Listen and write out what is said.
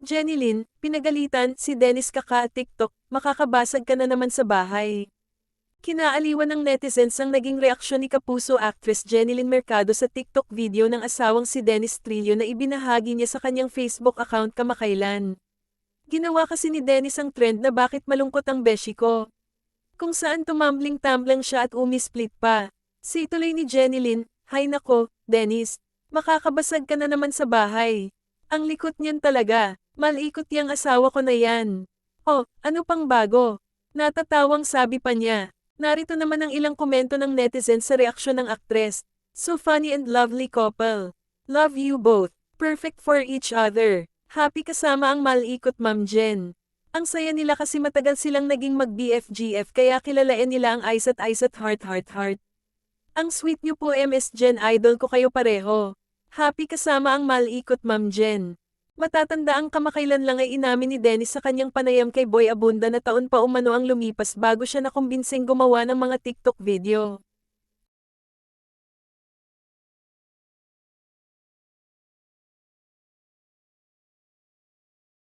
Jenilyn, pinagalitan, si Dennis kaka-TikTok, makakabasag ka na naman sa bahay. Kinaaliwan ng netizens ang naging reaksyon ni Kapuso actress Jenilyn Mercado sa TikTok video ng asawang si Dennis Trillo na ibinahagi niya sa kanyang Facebook account kamakailan. Ginawa kasi ni Dennis ang trend na bakit malungkot ang beshi ko. Kung saan tumambling-tamblang siya at umisplit pa. Si ituloy ni Jenilyn, "Hay nako, Dennis, makakabasag ka na naman sa bahay. Ang likot niyan talaga, malikot yang asawa ko na yan. Oh, ano pang bago?" Natatawang sabi pa niya. Narito naman ang ilang komento ng netizens sa reaksyon ng aktres. "So funny and lovely couple. Love you both. Perfect for each other. Happy kasama ang malikot Ma'am Jen. Ang saya nila kasi matagal silang naging mag-BFGF kaya kilalain nila ang Ice at Heart Heart Heart. Ang sweet niyo po MS Jen, idol ko kayo pareho. Happy kasama ang malikot Ma'am Jen." Matatanda ang kamakailan lang ay inamin ni Dennis sa kanyang panayam kay Boy Abunda na taon pa umano ang lumipas bago siya nakumbinseng gumawa ng mga TikTok video.